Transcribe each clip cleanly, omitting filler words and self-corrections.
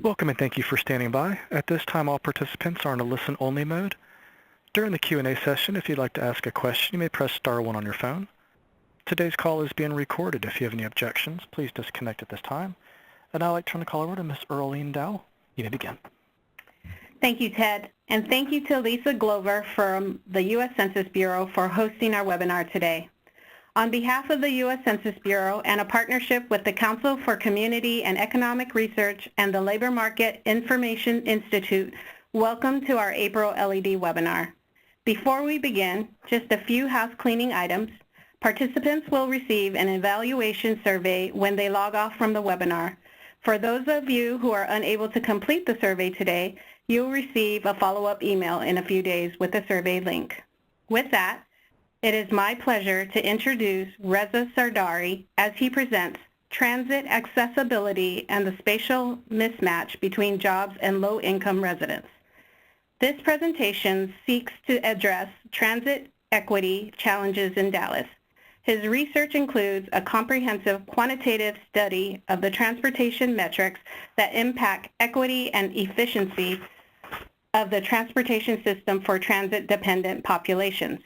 Welcome and thank you for standing by. At this time, all participants are in a listen-only mode. During the Q&A session, if you'd like to ask a question, you may press star 1 on your phone. Today's call is being recorded. If you have any objections, please disconnect at this time. And I'd like to turn the call over to Ms. Earlene Dowell. You may begin. Thank you, Ted. And thank you to Lisa Glover from the U.S. Census Bureau for hosting our webinar today. On behalf of the U.S. Census Bureau and a partnership with the Council for Community and Economic Research and the Labor Market Information Institute, welcome to our April LED webinar. Before we begin, just a few house cleaning items. Participants will receive an evaluation survey when they log off from the webinar. For those of you who are unable to complete the survey today, you'll receive a follow-up email in a few days with the survey link. With that, it is my pleasure to introduce Reza Sardari as he presents Transit Accessibility and the Spatial Mismatch Between Jobs and Low-Income Residents. This presentation seeks to address transit equity challenges in Dallas. His research includes a comprehensive quantitative study of the transportation metrics that impact equity and efficiency of the transportation system for transit-dependent populations.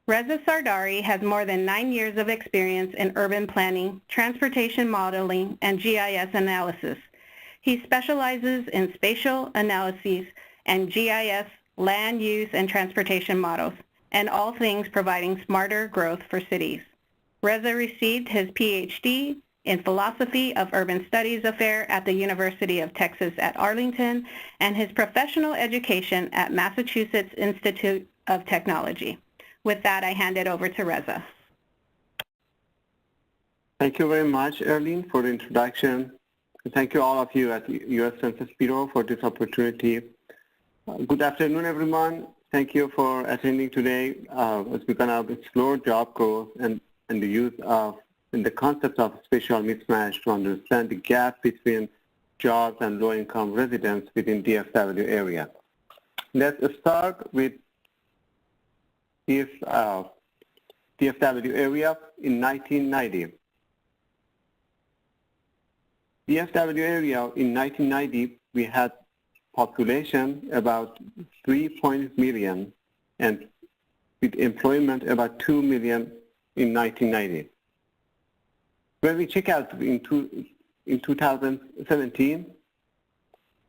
Reza Sardari has more than 9 years of experience in urban planning, transportation modeling, and GIS analysis. He specializes in spatial analyses and GIS land use and transportation models, and all things providing smarter growth for cities. Reza received his PhD in Philosophy of Urban Studies affair at the University of Texas at Arlington, and his professional education at Massachusetts Institute of Technology. With that, I hand it over to Reza. Thank you very much, Earlene, for the introduction. And thank you all of you at the U.S. Census Bureau for this opportunity. Good afternoon, everyone. Thank you for attending today as we're going to explore job growth and the use of and the concept of spatial mismatch to understand the gap between jobs and low-income residents within DFW area. Let's start with DFW area in 1990. DFW area in 1990, we had population about 3 million and with employment about 2 million in 1990. When we check out in 2017,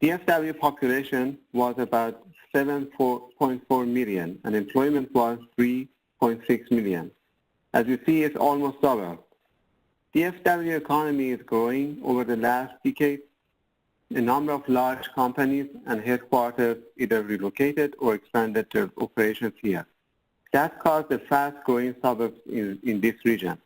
DFW population was about 7.4 million and employment was 3.6 million. As you see, it's almost double. DFW economy is growing over the last decade. A number of large companies and headquarters either relocated or expanded their operations here. That caused a fast-growing suburbs in this region.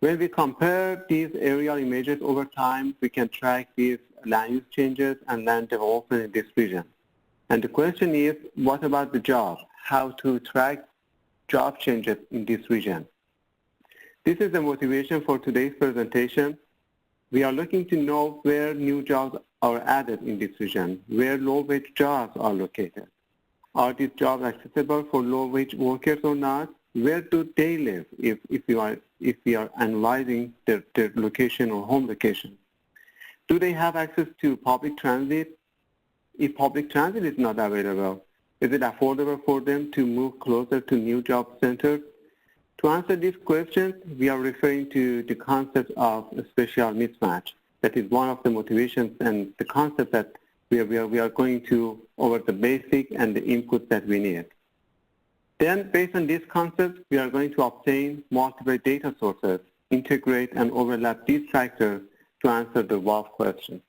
When we compare these aerial images over time, we can track these land use changes and land development in this region. And the question is, what about the job? How to track job changes in this region? This is the motivation for today's presentation. We are looking to know where new jobs are added in this region, where low-wage jobs are located. Are these jobs accessible for low-wage workers or not? Where do they live if we are analyzing their location or home location? Do they have access to public transit? If public transit is not available, is it affordable for them to move closer to new job centers? To answer these questions, we are referring to the concept of a spatial mismatch. That is one of the motivations and the concept that we are going to over the basic and the input that we need. Then, based on this concept, we are going to obtain multiple data sources, integrate and overlap these factors to answer the above question.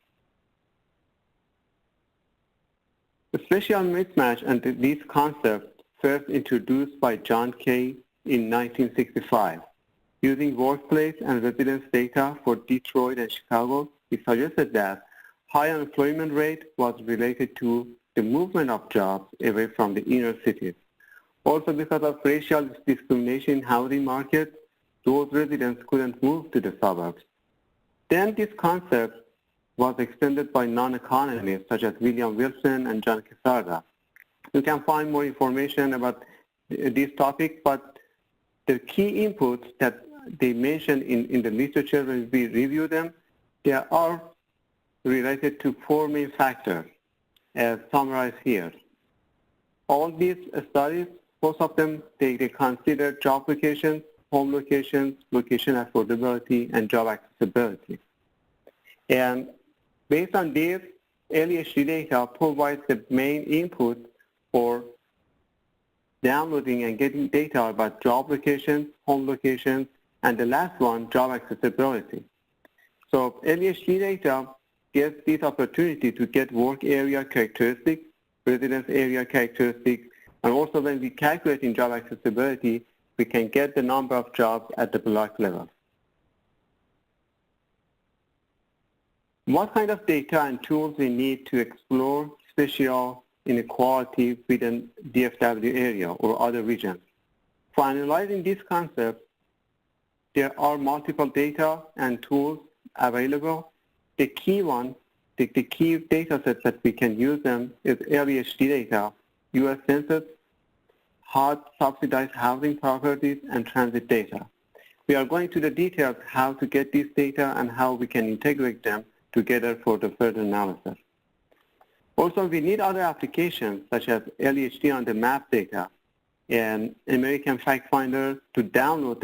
The spatial mismatch and these concepts first introduced by John Kay in 1965. Using workplace and residence data for Detroit and Chicago, he suggested that high unemployment rate was related to the movement of jobs away from the inner cities. Also, because of racial discrimination in housing market, those residents couldn't move to the suburbs. Then this concept was extended by non-economists such as William Wilson and John Quesada. You can find more information about this topic, but the key inputs that they mentioned in the literature when we review them, there are related to 4 main factors, as summarized here. All these studies, most of them, they consider job locations, home locations, location affordability, and job accessibility. And based on this, LEHD data provides the main input for downloading and getting data about job locations, home locations, and the last one, job accessibility. So LEHD data gives this opportunity to get work area characteristics, residence area characteristics, and also when we calculate in job accessibility, we can get the number of jobs at the block level. What kind of data and tools we need to explore spatial inequality within DFW area or other regions? For analyzing this concept, there are multiple data and tools available. The key one, the key data sets that we can use them is LEHD data, U.S. Census, HUD, subsidized housing properties, and transit data. We are going to the details how to get these data and how we can integrate them together for the further analysis. Also, we need other applications such as LEHD on the map data and American Fact Finder to download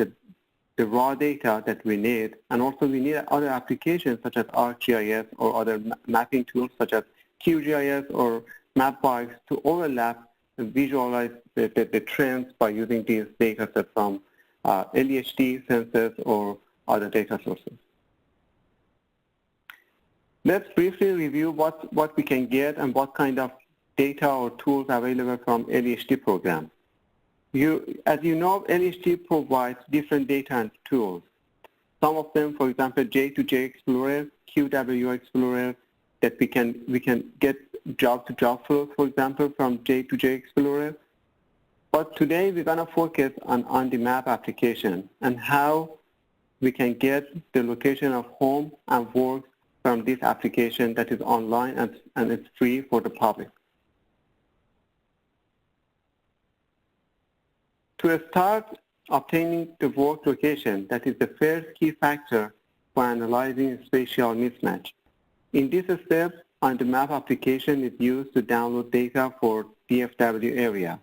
the raw data that we need. And also we need other applications such as ArcGIS or other mapping tools such as QGIS or Mapbox to overlap and visualize the trends by using these data sets from LEHD, Census, or other data sources. Let's briefly review what we can get and what kind of data or tools available from LEHD program. As you know, LEHD provides different data and tools. Some of them, for example, J2J Explorer, QW Explorer, that we can get job-to-job flows, for example, from J2J Explorer. But today we're going to focus on the map application and how we can get the location of home and work from this application that is online and it's free for the public. To start obtaining the work location, that is the first key factor for analyzing spatial mismatch. In this step, on the map application is used to download data for DFW area.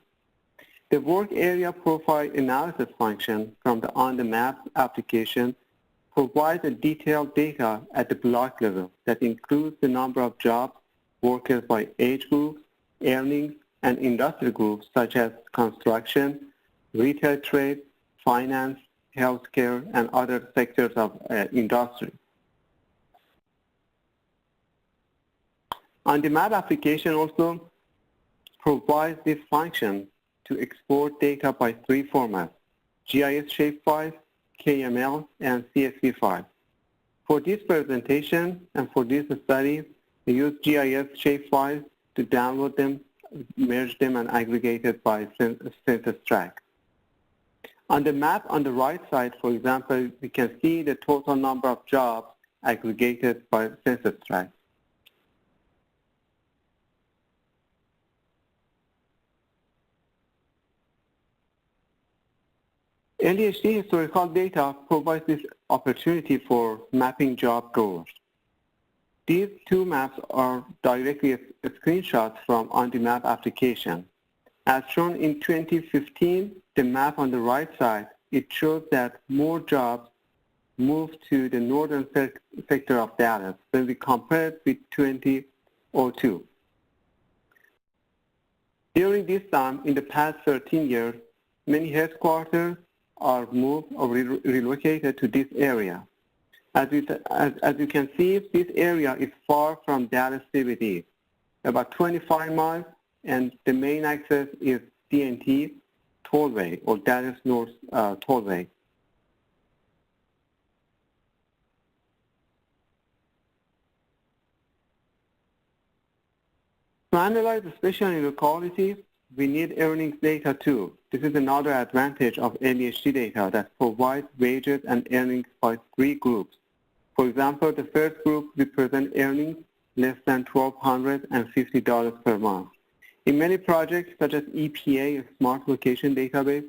The work area profile analysis function from the on the map application provides a detailed data at the block level that includes the number of jobs, workers by age groups, earnings, and industry groups such as construction, retail trade, finance, healthcare, and other sectors of industry. On the map application also provides this function to export data by 3 formats: GIS shapefile, KML, and CSV file. For this presentation and for this study, we use GIS shapefiles to download them, merge them, and aggregate it by census tract. On the map on the right side, for example, we can see the total number of jobs aggregated by census tract. LEHD historical data provides this opportunity for mapping job goals. These 2 maps are directly screenshots from on-the-map application. As shown in 2015, the map on the right side, it shows that more jobs moved to the northern sector of Dallas when we compare it with 2002. During this time, in the past 13 years, many headquarters are moved or relocated to this area. As you can see, this area is far from Dallas CBD, about 25 miles, and the main access is D&T Tollway or Dallas North Tollway. To analyze the spatial inequality, we need earnings data too. This is another advantage of LEHD data that provides wages and earnings by 3 groups. For example, the first group represents earnings less than $1,250 per month. In many projects, such as EPA, Smart Location Database,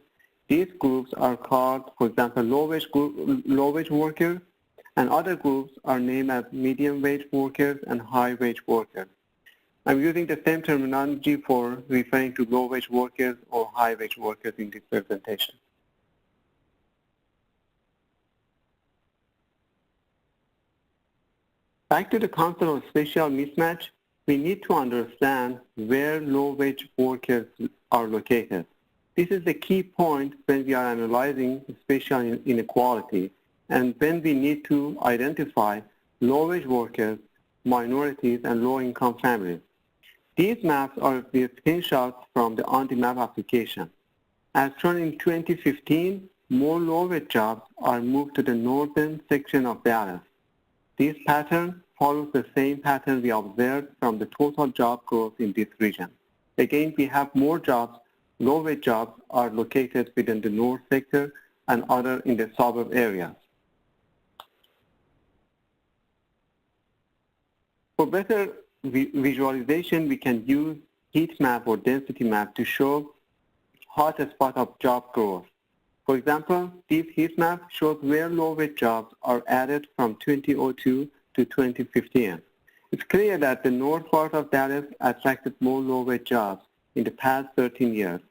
these groups are called, for example, low-wage workers, and other groups are named as medium wage workers and high wage workers. I'm using the same terminology for referring to low wage workers or high wage workers in this presentation. Back to the concept of spatial mismatch, we need to understand where low wage workers are located. This is the key point when we are analyzing spatial inequality and when we need to identify low wage workers, minorities, and low-income families. These maps are the screenshots from the on-the-map application. As shown in 2015, more low-wage jobs are moved to the northern section of Dallas. This pattern follows the same pattern we observed from the total job growth in this region. Again, we have more jobs, low-wage jobs are located within the north sector and other in the suburb areas. For better visualization, we can use heat map or density map to show hotspot of job growth. For example, this heat map shows where low-wage jobs are added from 2002 to 2015. It's clear that the north part of Dallas attracted more low-wage jobs in the past 13 years.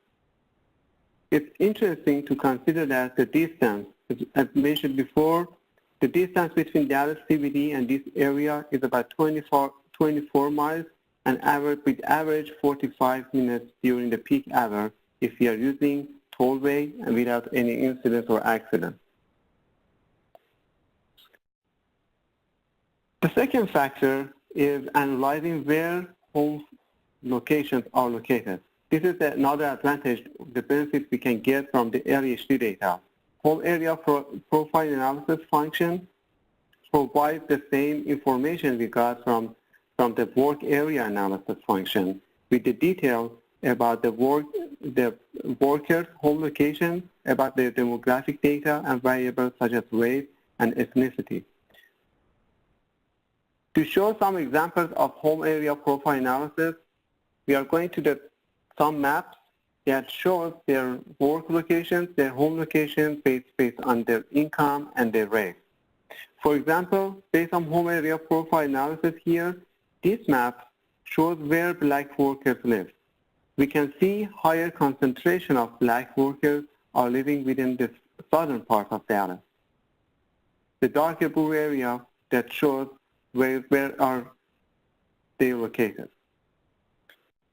It's interesting to consider that the distance, as mentioned before, the distance between Dallas CBD and this area is about 24 miles and with average 45 minutes during the peak hour if we are using tollway and without any incidents or accidents. The second factor is analyzing where home locations are located. This is another advantage, the benefits we can get from the LHD data. Home area profile analysis function provides the same information we got from the work area analysis function with the details about the workers' home location, about their demographic data and variables such as race and ethnicity. To show some examples of home area profile analysis, we are going to some maps that shows their work locations, their home locations based on their income and their race. For example, based on home area profile analysis here, this map shows where black workers live. We can see higher concentration of black workers are living within the southern part of Dallas. The darker blue area that shows where are they located.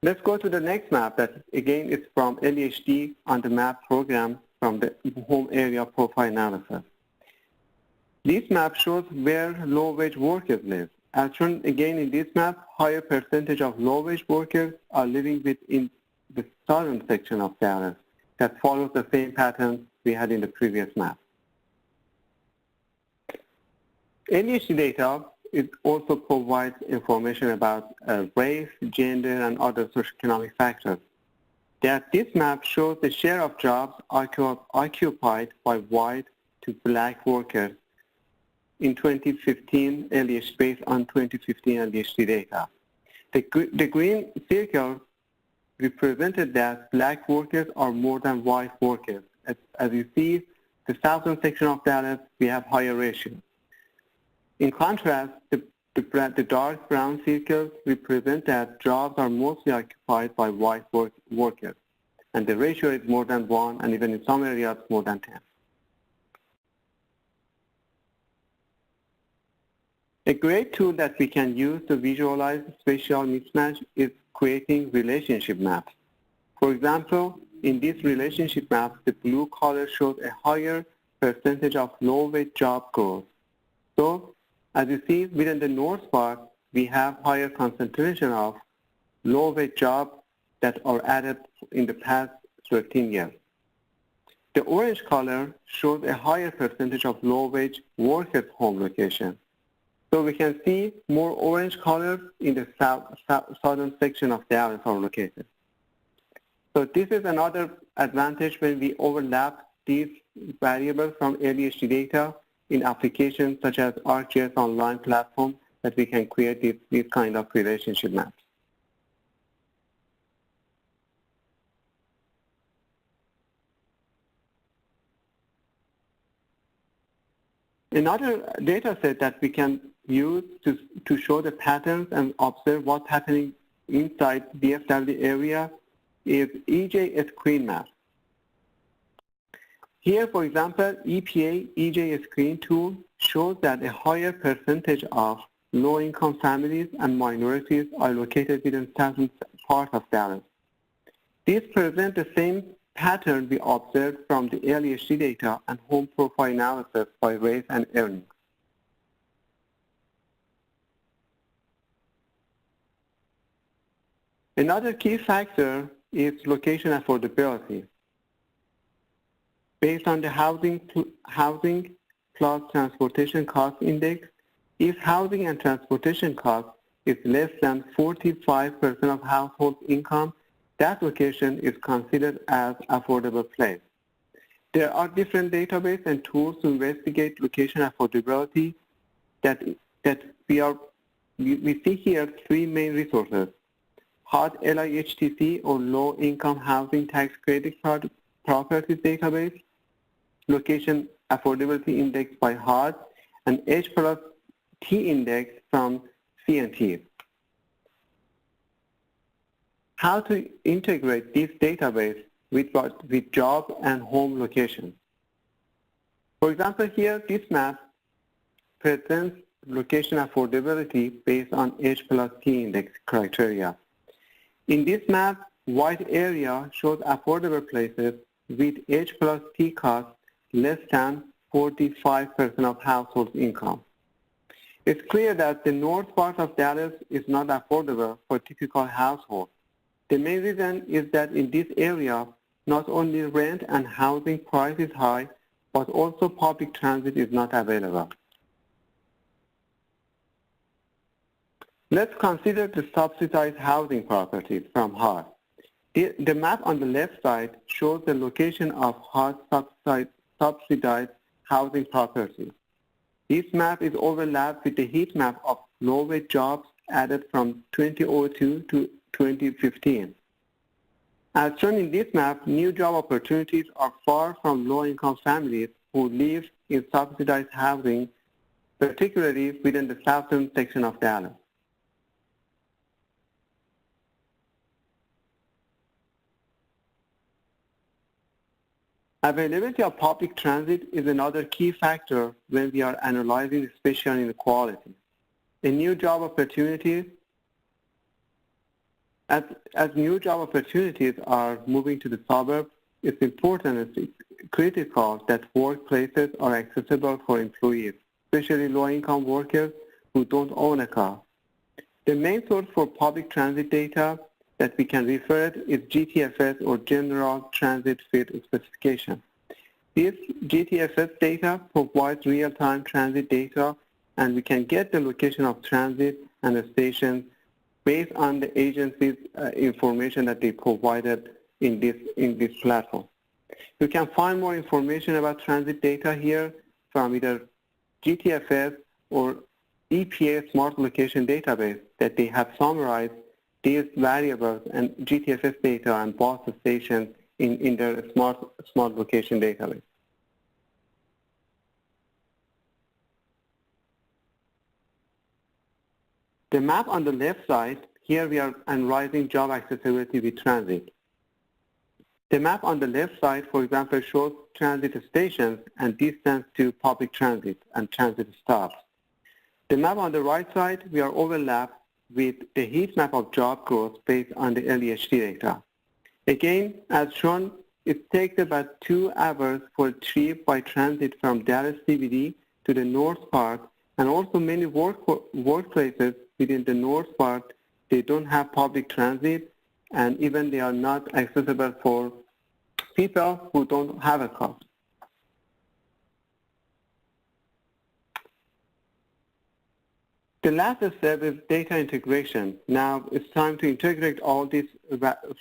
Let's go to the next map that again is from LHD on the map program from the home area profile analysis. This map shows where low-wage workers live. As shown again in this map, higher percentage of low-wage workers are living within the southern section of Dallas that follows the same pattern we had in the previous map. LHD data it also provides information about race, gender, and other socioeconomic factors. This map shows the share of jobs occupied by white to black workers in 2015 LHD based on 2015 LHD data. The green circle represented that black workers are more than white workers. As you see, the southern section of Dallas, we have higher ratios. In contrast, the dark brown circles represent that jobs are mostly occupied by white workers, and the ratio is more than 1, and even in some areas more than 10. A great tool that we can use to visualize spatial mismatch is creating relationship maps. For example, in this relationship map, the blue color shows a higher percentage of low-wage job growth. So, as you see, within the north part, we have higher concentration of low-wage jobs that are added in the past 13 years. The orange color shows a higher percentage of low-wage workers' home location. So we can see more orange colors in the southern section of Dallas are located. So this is another advantage when we overlap these variables from LHD data in applications such as ArcGIS Online platform that we can create these kind of relationship maps. Another data set that we can use to show the patterns and observe what's happening inside DFW area is EJSCREEN map. Here, for example, EPA EJSCREEN tool shows that a higher percentage of low-income families and minorities are located within certain parts of Dallas. These present the same pattern we observed from the LEHD data and home profile analysis by race and earnings. Another key factor is location affordability. Based on the housing plus transportation cost index, if housing and transportation cost is less than 45% of household income, that location is considered as affordable place. There are different databases and tools to investigate location affordability that we see here three main resources: HUD LIHTC or Low Income Housing Tax Credit Properties Database, Location Affordability Index by HUD, and H+T Index from CNT. How to integrate this database with job and home location. For example, here this map presents location affordability based on H+T Index criteria. In this map, white area shows affordable places with H+T cost less than 45% of household income. It's clear that the north part of Dallas is not affordable for typical households. The main reason is that in this area, not only rent and housing price is high, but also public transit is not available. Let's consider the subsidized housing properties from HUD. The map on the left side shows the location of HUD subsidized housing properties. This map is overlapped with the heat map of low-wage jobs added from 2002 to 2015. As shown in this map, new job opportunities are far from low-income families who live in subsidized housing, particularly within the southern section of Dallas. Availability of public transit is another key factor when we are analyzing spatial inequality. A new job opportunities, as new job opportunities are moving to the suburbs, it's important, it's critical that workplaces are accessible for employees, especially low-income workers who don't own a car. The main source for public transit data that we can refer to is GTFS or General Transit Fit Specification. This GTFS data provides real-time transit data, and we can get the location of transit and the stations based on the agency's information that they provided in this platform. You can find more information about transit data here from either GTFS or EPA Smart Location Database that they have summarized these variables and GTFS data and bus stations in their smart location database. The map on the left side, here we are analyzing job accessibility with transit. The map on the left side, for example, shows transit stations and distance to public transit and transit stops. The map on the right side, we are overlapped with the heat map of job growth based on the LEHD data. Again, as shown, it takes about 2 hours for a trip by transit from Dallas CBD to the north part, and also many workplaces within the north part, they don't have public transit, and even they are not accessible for people who don't have a car. The last step is data integration. Now it's time to integrate all these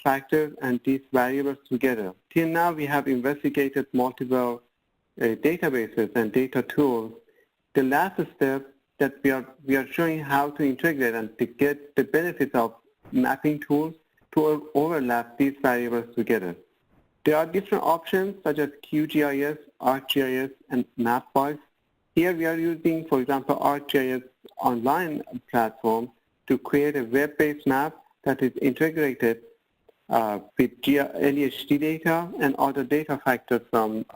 factors and these variables together. Till now we have investigated multiple databases and data tools. The last step that we are showing how to integrate and to get the benefits of mapping tools to overlap these variables together. There are different options such as QGIS, ArcGIS, and MapWise. Here we are using, for example, ArcGIS online platform to create a web-based map that is integrated with LEHT data and other data factors from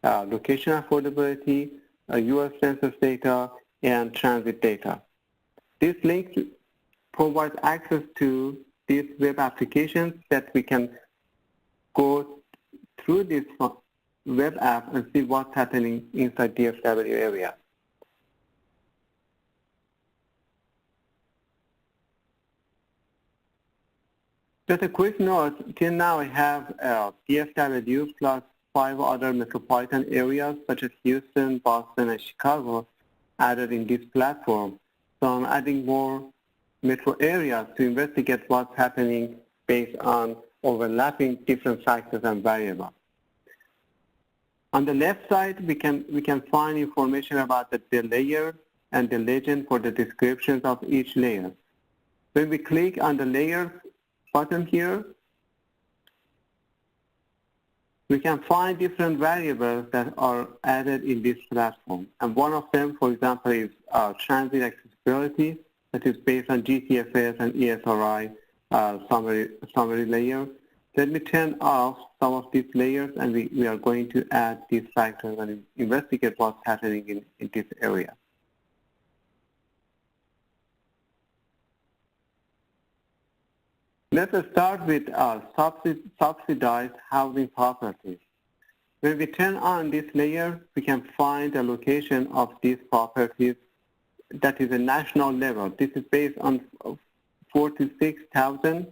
location affordability, U.S. Census data, and transit data. This link provides access to these web applications that we can go through this web app and see what's happening inside DFW area. Just a quick note, till now I have DFW plus 5 other metropolitan areas such as Houston, Boston, and Chicago added in this platform. So I'm adding more metro areas to investigate what's happening based on overlapping different factors and variables. On the left side, we can find information about the layer and the legend for the descriptions of each layer. When we click on the layers button here, we can find different variables that are added in this platform. And one of them, for example, is transit accessibility, that is based on GTFS and ESRI summary layer. Let me turn off some of these layers, and we are going to add these factors and investigate what's happening in this area. Let us start with subsidized housing properties. When we turn on this layer, we can find the location of these properties that is a national level. This is based on 46,000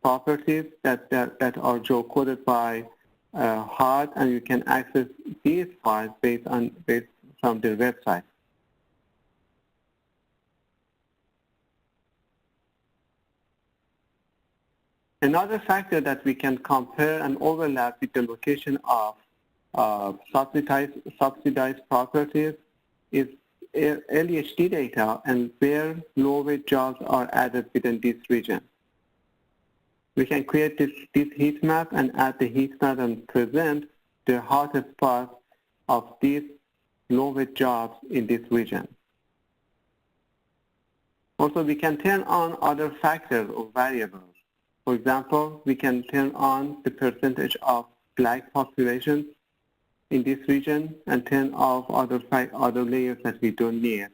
properties that are geocoded by HUD, and you can access these files based from their website. Another factor that we can compare and overlap with the location of subsidized properties is LEHT data and where low-wage jobs are added within this region. We can create this heat map and add the heat map and present the hottest spots of these low-wage jobs in this region. Also, we can turn on other factors or variables. For example, we can turn on the percentage of Black populations in this region and turn off other layers that we don't need.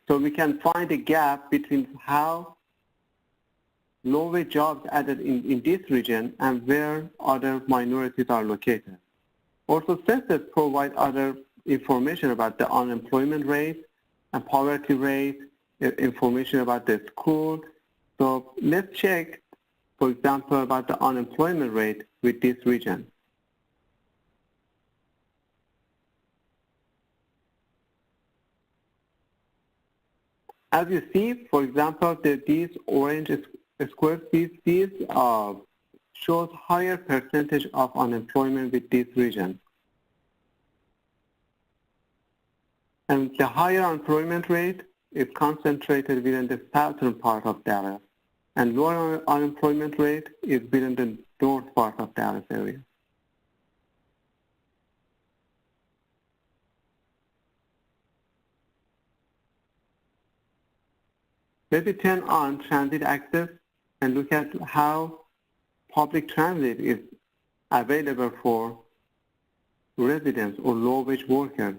So we can find a gap between how low-wage jobs added in this region and where other minorities are located. Also, census provides other information about the unemployment rate and poverty rate, information about the school. So let's check, for example, about the unemployment rate with this region. As you see, for example, these orange squares, these shows higher percentage of unemployment with this region. And the higher unemployment rate is concentrated within the southern part of Dallas, and lower unemployment rate is within the north part of Dallas area. Let me turn on transit access and look at how public transit is available for residents or low-wage workers.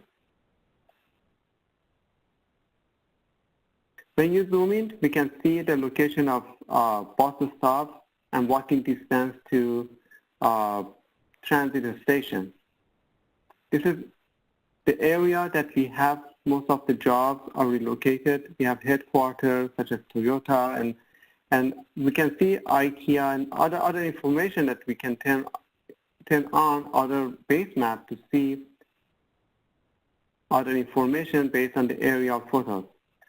When you zoom in, we can see the location of bus stops and walking distance to transit stations. This is the area that we have most of the jobs are relocated. We have headquarters such as Toyota, and we can see IKEA and other information that we can turn on other base map to see other information based on the area of photos.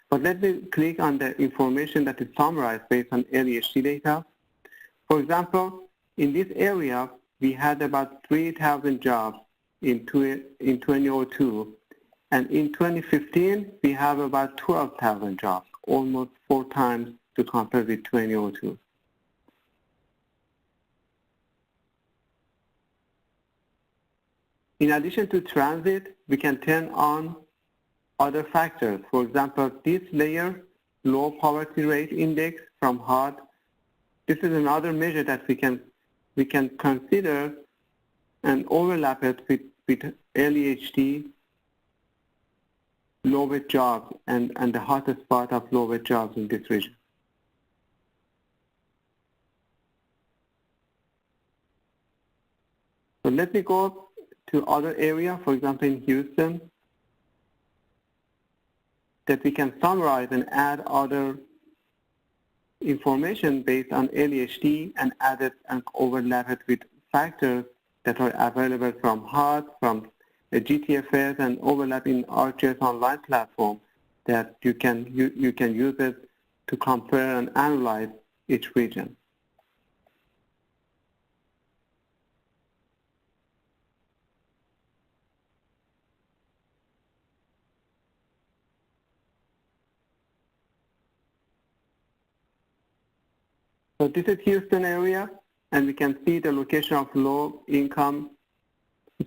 But let me click on the information that is summarized based on LEHT data. For example, in this area, we had about 3,000 jobs in 2002. And in 2015, we have about 12,000 jobs, almost 4 times to compare with 2002. In addition to transit, we can turn on other factors. For example, this layer, low poverty rate index from HUD, this is another measure that we can consider and overlap it with early HD, low-wage jobs, and the hottest spot of low-wage jobs in this region. So let me go to other area, for example, in Houston, that we can summarize and add other information based on LHD and add it and overlap it with factors that are available from HUD, from the GTFS, and overlap in ArcGIS online platform that you can use it to compare and analyze each region. So this is Houston area, and we can see the location of low-income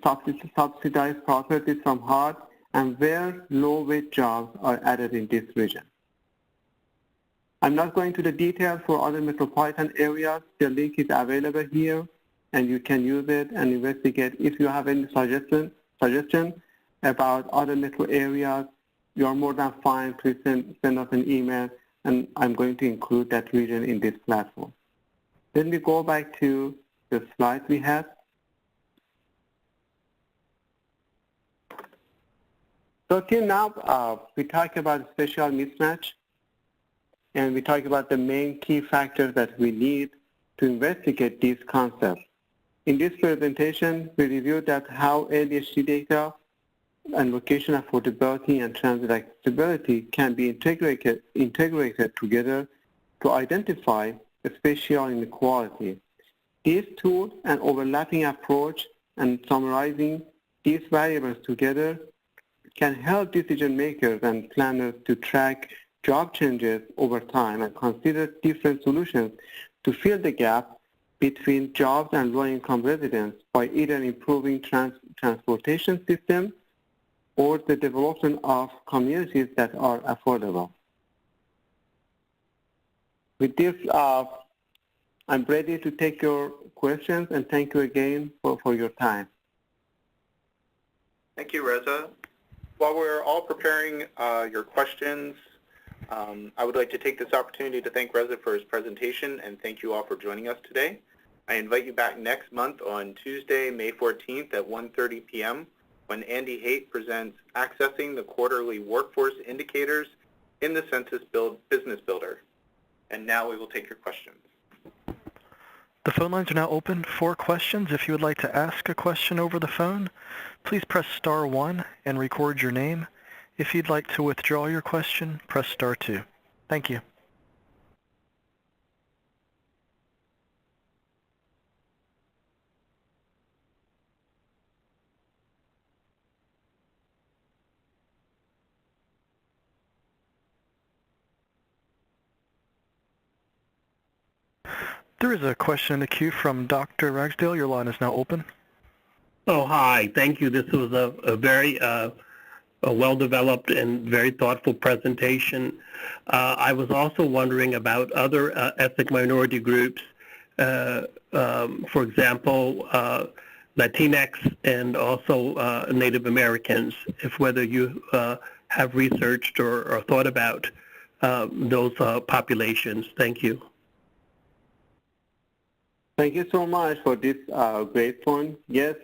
subsidized properties from HUD and where low-wage jobs are added in this region. I'm not going to the details for other metropolitan areas. The link is available here, and you can use it and investigate. If you have any suggestion about other metro areas, you are more than fine. Please send us an email, and I'm going to include that region in this platform. Then we go back to the slide we had. So till now, we talked about spatial mismatch, and we talked about the main key factors that we need to investigate these concepts. In this presentation, we reviewed that how ADHD data and location affordability and transit accessibility can be integrated together to identify spatial inequality. These tools and overlapping approach and summarizing these variables together can help decision makers and planners to track job changes over time and consider different solutions to fill the gap between jobs and low-income residents by either improving transportation systems or the development of communities that are affordable. With this, I'm ready to take your questions, and thank you again for your time. Thank you, Reza. While we're all preparing your questions, I would like to take this opportunity to thank Reza for his presentation and thank you all for joining us today. I invite you back next month on Tuesday, May 14th at 1:30 p.m. when Andy Haight presents Accessing the Quarterly Workforce Indicators in the Census Business Builder. And now we will take your questions. The phone lines are now open for questions. If you would like to ask a question over the phone, please press star 1 and record your name. If you'd like to withdraw your question, press star 2. Thank you. There is a question in the queue from Dr. Ragsdale. Your line is now open. Oh, hi. Thank you. This was a very a well-developed and very thoughtful presentation. I was also wondering about other ethnic minority groups, for example, Latinx and also Native Americans, if whether you have researched or thought about those populations. Thank you. Thank you so much for this great point. Yes,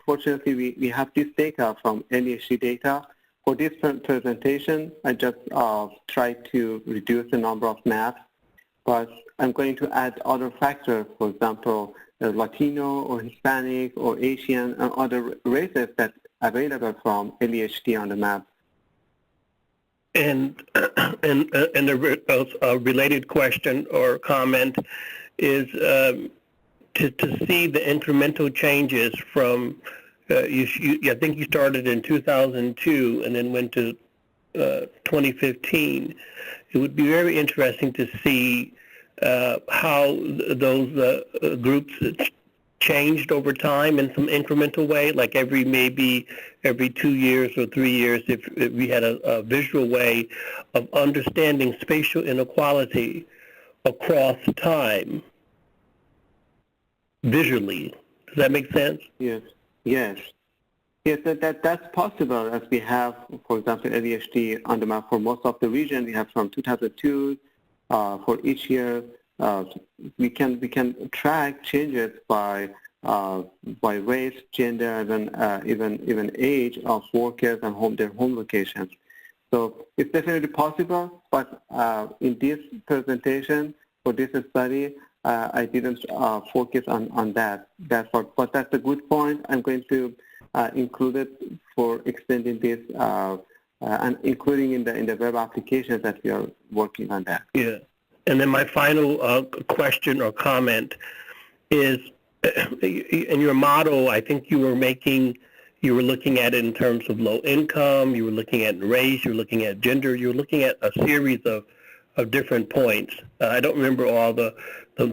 fortunately, we have this data from NEHD data. For this presentation, I just tried to reduce the number of maps, but I'm going to add other factors, for example, Latino or Hispanic or Asian and other races that are available from LEHD on the map. And a related question or comment is to see the incremental changes from, I think you started in 2002 and then went to 2015. It would be very interesting to see how those groups changed over time in some incremental way, like maybe every 2 years or 3 years, if we had a visual way of understanding spatial inequality across time visually. Does that make sense? Yes. Yes. Yes, that's possible, as we have, for example, ADHD on the map for most of the region. We have from 2002 for each year. We can track changes by race, gender, and even age of workers and their home locations. So it's definitely possible, but in this presentation for this study, I didn't focus on that part. But that's a good point. I'm going to include it for extending this and including in the web applications that we are working on that. Yeah. And then my final question or comment is, in your model, I think you were looking at it in terms of low income, you were looking at race, you were looking at gender, you were looking at a series of different points. I don't remember all the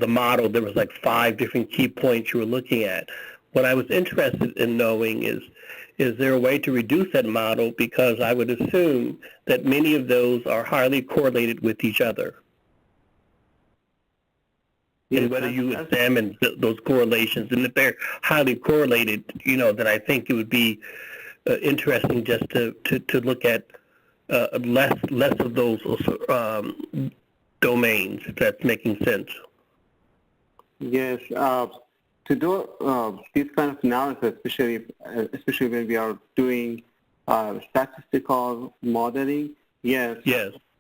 model. There was like 5 different key points you were looking at. What I was interested in knowing is there a way to reduce that model, because I would assume that many of those are highly correlated with each other. And whether you examine those correlations, and if they're highly correlated, then I think it would be interesting just to look at less of those domains, if that's making sense. Yes, to do this kind of analysis, especially when we are doing statistical modeling, yes,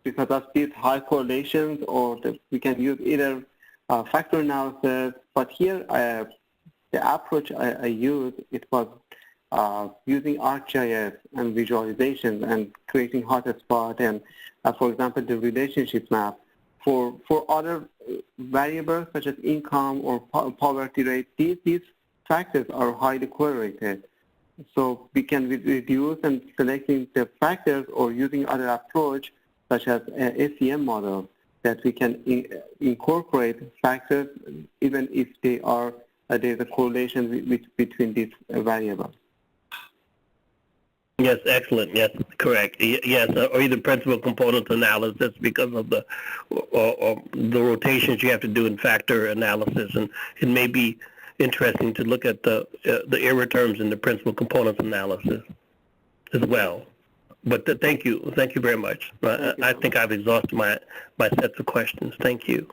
because of these high correlations, or we can use either factor analysis. But here, the approach I used, it was using ArcGIS and visualizations and creating hotspot and, for example, the relationship map. For other variables such as income or poverty rate, these factors are highly correlated. So we can reduce and selecting the factors, or using other approach such as ACM model, that we can incorporate factors even if there's a correlation between these variables. Yes, excellent. Yes, correct. Yes, or either principal component analysis because of the rotations you have to do in factor analysis, and it may be interesting to look at the error terms in the principal components analysis as well. But thank you very much. I think I've exhausted my sets of questions. Thank you.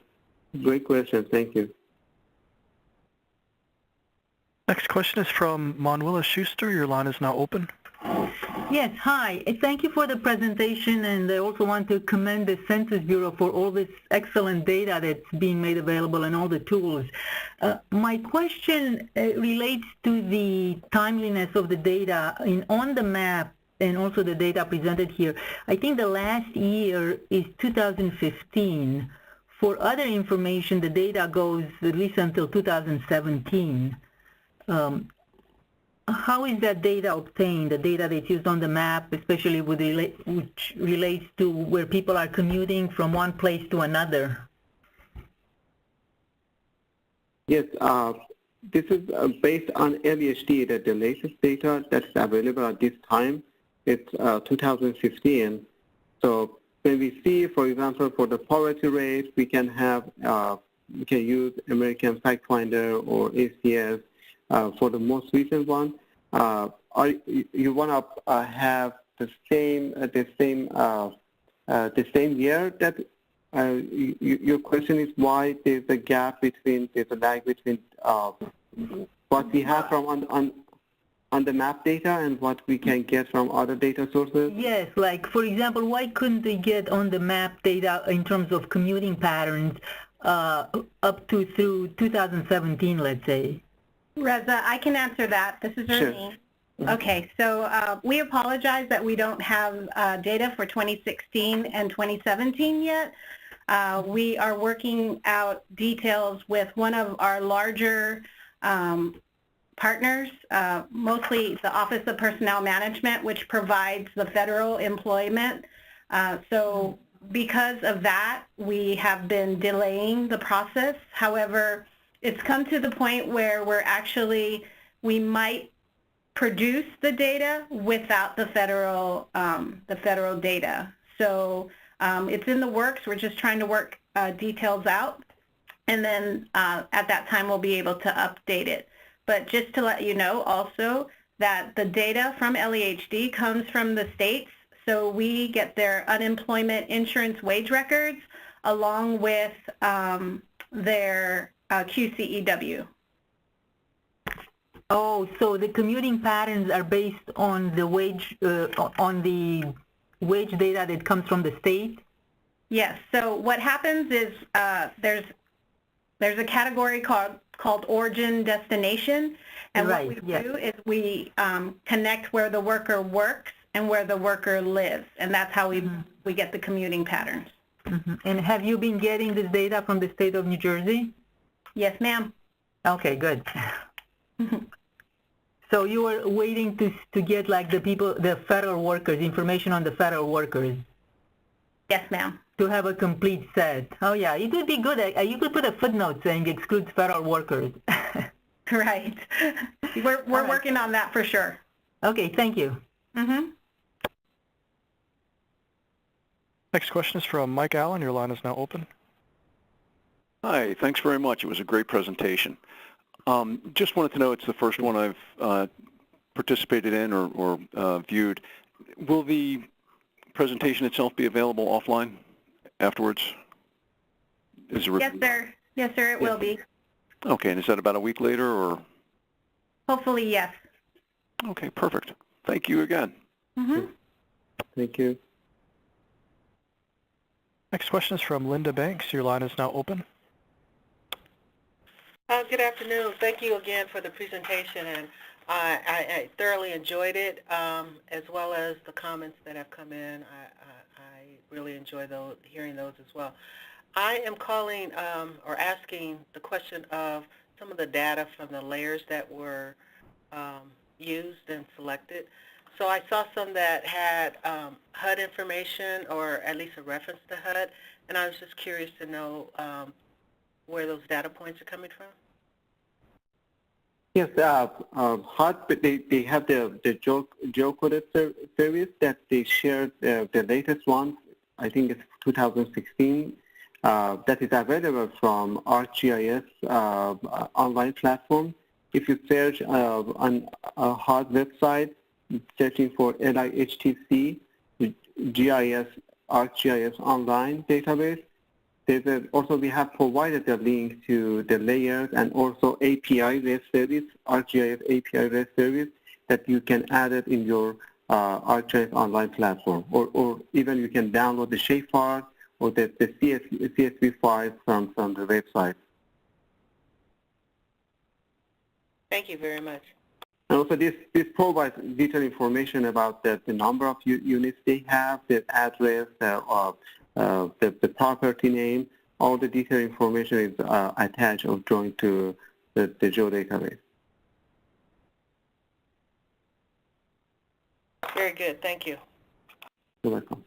Great question. Thank you. Next question is from Manuela Schuster. Your line is now open. Yes, hi. Thank you for the presentation, and I also want to commend the Census Bureau for all this excellent data that's being made available and all the tools. My question relates to the timeliness of the data on the map and also the data presented here. I think the last year is 2015. For other information, the data goes at least until 2017. How is that data obtained, the data that's used on the map, especially which relates to where people are commuting from one place to another? Yes, this is based on ADHD, that the latest data that's available at this time, it's 2015. So when we see, for example, for the poverty rate, we can use American Fact Finder or ACS. For the most recent one, you want to have the same year? That your question is why there's a gap there's a lag between what we have from on the map data and what we can get from other data sources? Yes, like for example, why couldn't they get on the map data in terms of commuting patterns up to through 2017, let's say? Reza, I can answer that. This is Ernie. Sure. Okay, so we apologize that we don't have data for 2016 and 2017 yet. We are working out details with one of our larger partners, mostly the Office of Personnel Management, which provides the federal employment. So because of that, we have been delaying the process. However, it's come to the point where we might produce the data without the federal data. So it's in the works. We're just trying to work details out, and then at that time we'll be able to update it. But just to let you know also that the data from LEHD comes from the states, so we get their unemployment insurance wage records along with their QCEW. Oh, so the commuting patterns are based on the wage data that comes from the state? Yes. So what happens is there's a category called origin destination, and right, what we yes. do is we connect where the worker works and where the worker lives, and that's how we get the commuting patterns. Mm-hmm. And have you been getting this data from the state of New Jersey? Yes, ma'am. Okay, good. So you were waiting to get like the federal workers, information on the federal workers? Yes, ma'am. To have a complete set. Oh yeah, it would be good. You could put a footnote saying excludes federal workers. Right. We're working on that for sure. Okay, thank you. Mm-hmm. Next question is from Mike Allen. Your line is now open. Hi, thanks very much. It was a great presentation. Just wanted to know, it's the first one I've participated in or viewed. Will the presentation itself be available offline afterwards? Yes, sir. Yes, sir, it will be. Okay, and is that about a week later or? Hopefully, yes. Okay, perfect. Thank you again. Mm-hmm. Thank you. Next question is from Linda Banks. Your line is now open. Good afternoon. Thank you again for the presentation, and I thoroughly enjoyed it, as well as the comments that have come in. I really enjoy hearing those as well. I am calling or asking the question of some of the data from the layers that were used and selected. So I saw some that had HUD information, or at least a reference to HUD, and I was just curious to know where those data points are coming from. Yes, HUD, they have the geocoded service that they shared the latest one. I think it's 2016. That is available from ArcGIS online platform. If you search on a HUD website, searching for LIHTC, GIS, ArcGIS online database, also we have provided a link to the layers and also API REST service, ArcGIS API REST service, that you can add it in your ArcGIS online platform, or even you can download the shapefile or the CSV files from the website. Thank you very much. And also this provides detailed information about the number of units they have, the address, the property name. All the detailed information is attached or joined to the geodatabase. Very good. Thank you. You're welcome.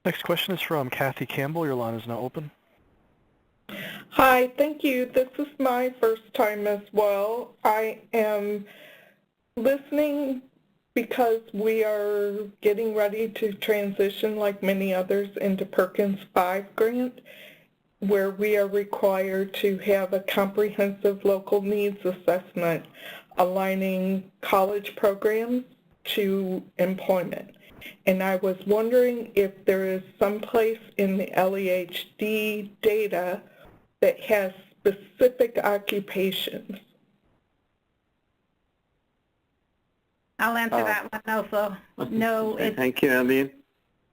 Next question is from Kathy Campbell. Your line is now open. Hi, thank you. This is my first time as well. I am listening because we are getting ready to transition, like many others, into Perkins 5 grant, where we are required to have a comprehensive local needs assessment aligning college programs to employment. And I was wondering if there is some place in the LEHD data that has specific occupations. I'll answer that one also. No, Thank you, Eileen.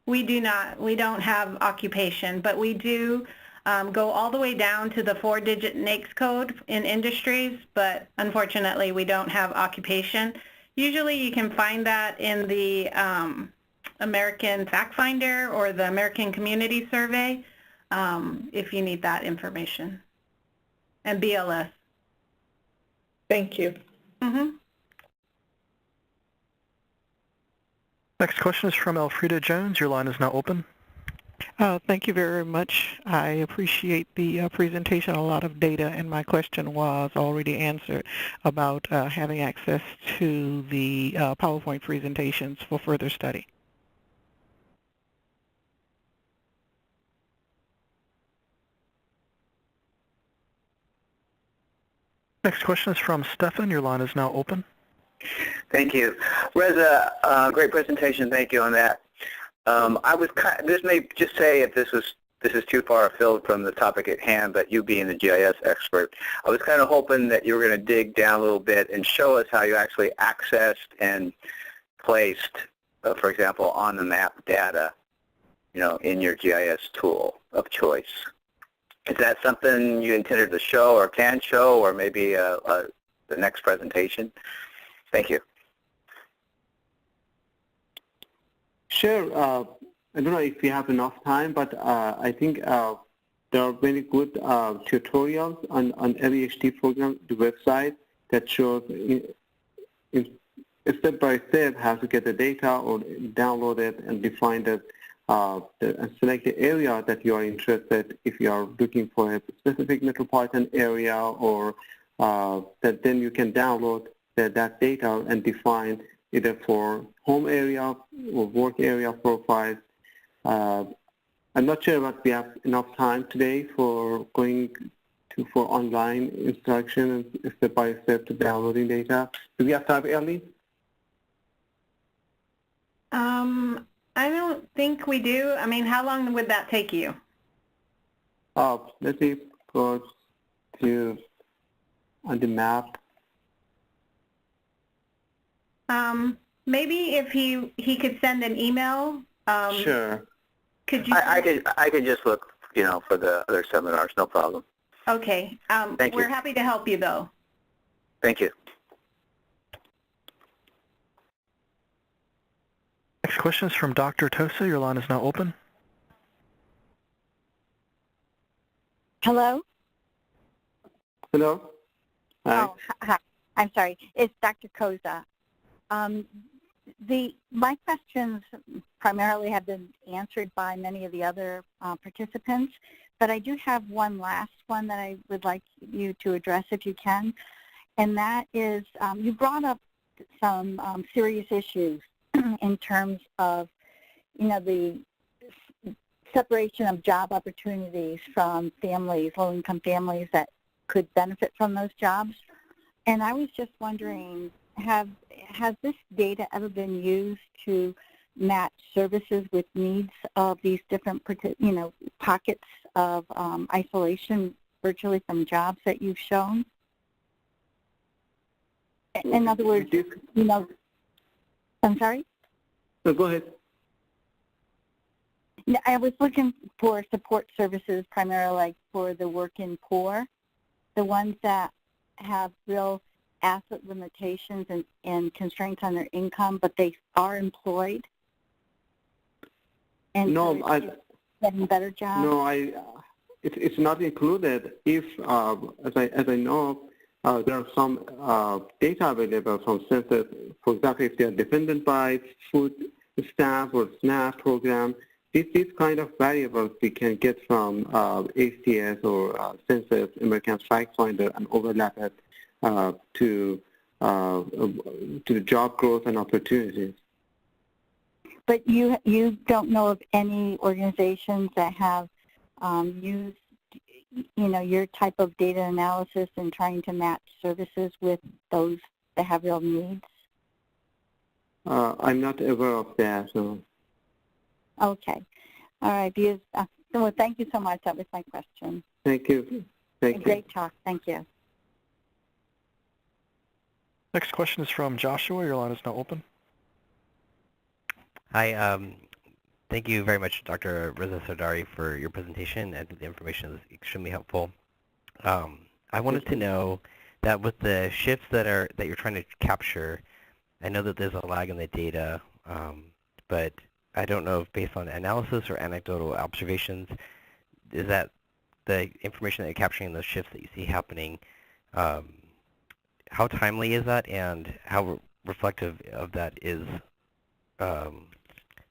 we do not. We don't have occupation, but we do go all the way down to the 4-digit NAICS code in industries, but unfortunately we don't have occupation. Usually you can find that in the American Fact Finder or the American Community Survey if you need that information, and BLS. Thank you. Mm-hmm. Next question is from Elfrida Jones. Your line is now open. Thank you very much. I appreciate the presentation. A lot of data, and my question was already answered about having access to the PowerPoint presentations for further study. Next question is from Stefan. Your line is now open. Thank you. Reza, great presentation. Thank you on that. This may just say if this is too far afield from the topic at hand, but you being the GIS expert, I was kind of hoping that you were going to dig down a little bit and show us how you actually accessed and placed, for example, on the map data, in your GIS tool of choice. Is that something you intended to show or can show, or maybe the next presentation? Thank you. Sure. I don't know if we have enough time, but I think there are very good tutorials on LEHT program, the website, that shows step by step how to get the data or download it and define it and select the area that you are interested. If you are looking for a specific metropolitan area, or that then you can download that data and define either for home area or work area profiles. I'm not sure that we have enough time today for going for online instruction and step by step to downloading data. Do we have time, Ellie? I don't think we do. I mean, how long would that take you? Let me go to on the map. Maybe if he could send an email. Sure. Could you? I could just look, for the other seminars, no problem. Okay. Thank you. We're happy to help you, though. Thank you. Next question is from Dr. Tosa. Your line is now open. Hello? Hello? Hi. Oh, hi. I'm sorry. It's Dr. Koza. My questions primarily have been answered by many of the other participants, but I do have one last one that I would like you to address if you can, and that is you brought up some serious issues in terms of, the separation of job opportunities from families, low-income families that could benefit from those jobs. And I was just wondering, has this data ever been used to match services with needs of these different, pockets of isolation virtually from jobs that you've shown? In other words, I'm sorry? No, go ahead. I was looking for support services primarily like for the working poor, the ones that have real asset limitations and constraints on their income, but they are employed. And no, so getting better jobs. No, it's not included. If, as I know, there are some data available from Census. For example, if they are dependent by food stamp or SNAP program, these kind of variables we can get from ACS or Census, American Fact Finder, and overlap it to the job growth and opportunities. But you don't know of any organizations that have used, your type of data analysis and trying to match services with those that have real needs? I'm not aware of that. So. Okay. All right. So thank you so much. That was my question. Thank you. Thank you. Great talk. Thank you. Next question is from Joshua. Your line is now open. Hi. Thank you very much, Dr. Reza Sardari, for your presentation. I think the information is extremely helpful. I wanted to know that with the shifts that you're trying to capture, I know that there's a lag in the data, but I don't know if based on analysis or anecdotal observations, is that the information that you're capturing in those shifts that you see happening, how timely is that, and how reflective of that is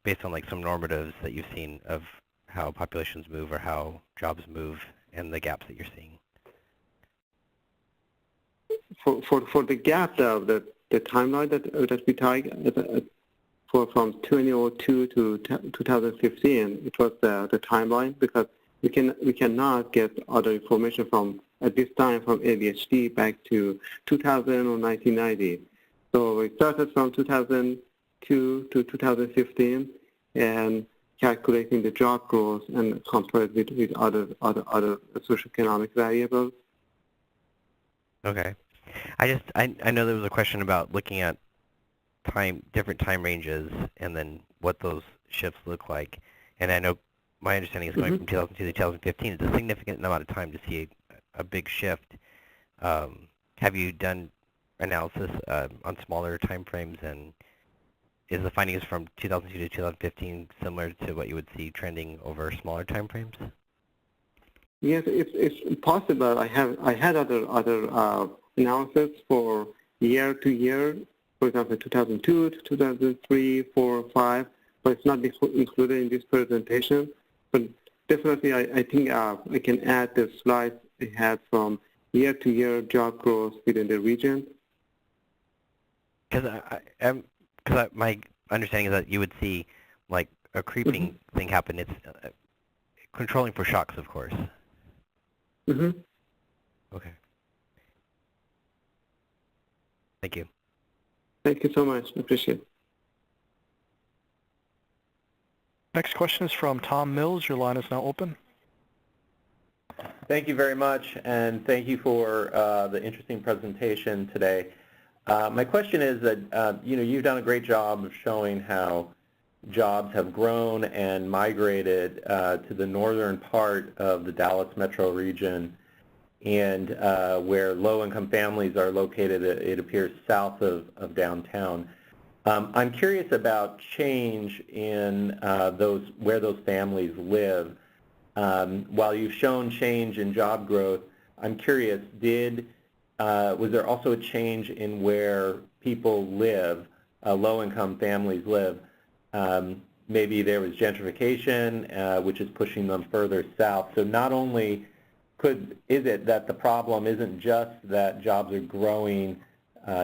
based on like some normatives that you've seen of how populations move or how jobs move and the gaps that you're seeing? For the gap, the timeline that we tied from 2002 to 2015, it was the timeline, because we cannot get other information from at this time from ADHD back to 2000 or 1990. So we started from 2002 to 2015 and calculating the job growth and compared with other socioeconomic variables. Okay. I know there was a question about looking at different time ranges and then what those shifts look like. And I know my understanding is going from 2002 to 2015. It's a significant amount of time to see a big shift. Have you done analysis on smaller time frames, and is the findings from 2002 to 2015 similar to what you would see trending over smaller time frames? Yes, it's possible. I had other analysis for year to year, for example, 2002 to 2003, 4, 5, but it's not included in this presentation. But definitely, I think I can add the slides I had from year to year job growth within the region. Because my understanding is that you would see like a creeping thing happen. It's controlling for shocks, of course. Okay. Thank you. Thank you so much. I appreciate it. Next question is from Tom Mills. Your line is now open. Thank you very much, and thank you for the interesting presentation today. My question is that you've done a great job of showing how jobs have grown and migrated to the northern part of the Dallas metro region, and where low-income families are located, it appears, south of downtown. I'm curious about change in where those families live. While you've shown change in job growth, I'm curious, was there also a change in where people live, low-income families live? Maybe there was gentrification, which is pushing them further south. So not only is it that the problem isn't just that jobs are growing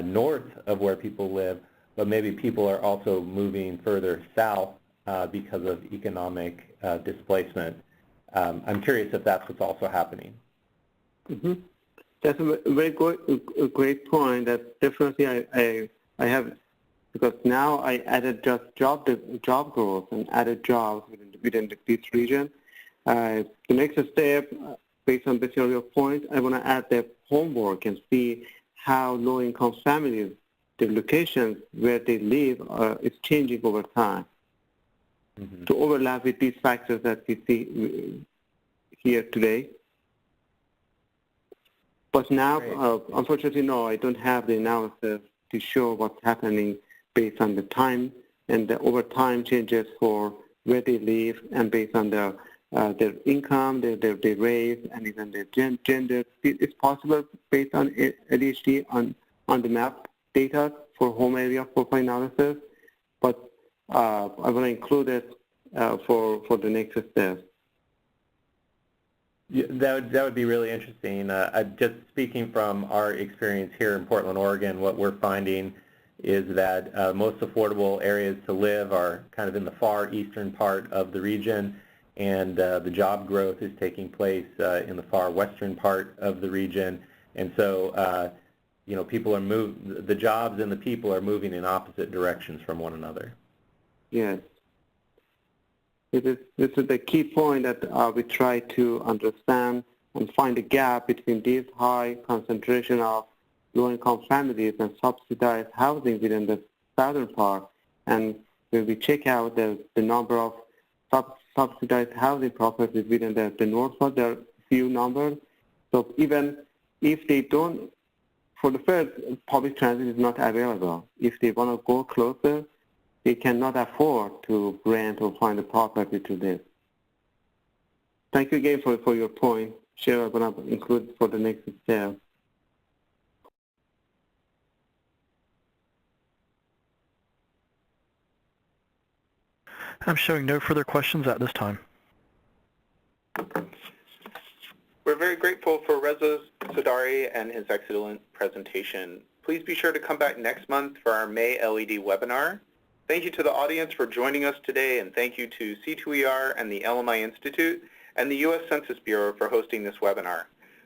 north of where people live, but maybe people are also moving further south because of economic displacement. I'm curious if that's what's also happening. That's a very great point. That definitely I have, because now I added just job growth and added jobs within this region. The next step, based on your point, I want to add the homework and see how low-income families, the locations where they live, is changing over time to overlap with these factors that we see here today. But now, unfortunately, no, I don't have the analysis to show what's happening based on the time and the over time changes for where they live and based on their income, their race, and even their gender. It's possible based on ADHD on the map data for home area profile analysis, but I want to include it for the next step. Yeah, that would be really interesting. Just speaking from our experience here in Portland, Oregon, what we're finding is that most affordable areas to live are kind of in the far eastern part of the region, and the job growth is taking place in the far western part of the region. And so, people are the jobs and the people are moving in opposite directions from one another. Yes. This is the key point that we try to understand and find a gap between this high concentration of low-income families and subsidized housing within the southern part. And when we check out the number of subsidized housing properties within the north part, there are few numbers. So even if they don't, for the first, public transit is not available. If they want to go closer, they cannot afford to rent or find a property to live. Thank you again for your point. Sure, I'm going to include for the next step. I'm showing no further questions at this time. We're very grateful for Reza Sardari and his excellent presentation. Please be sure to come back next month for our May LED webinar. Thank you to the audience for joining us today, and thank you to C2ER and the LMI Institute and the U.S. Census Bureau for hosting this webinar.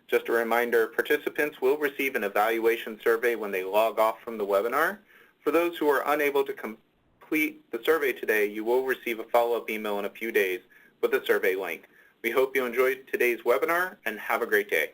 Just a reminder, participants will receive an evaluation survey when they log off from the webinar. For those who are unable to complete the survey today, you will receive a follow-up email in a few days with a survey link. We hope you enjoyed today's webinar and have a great day.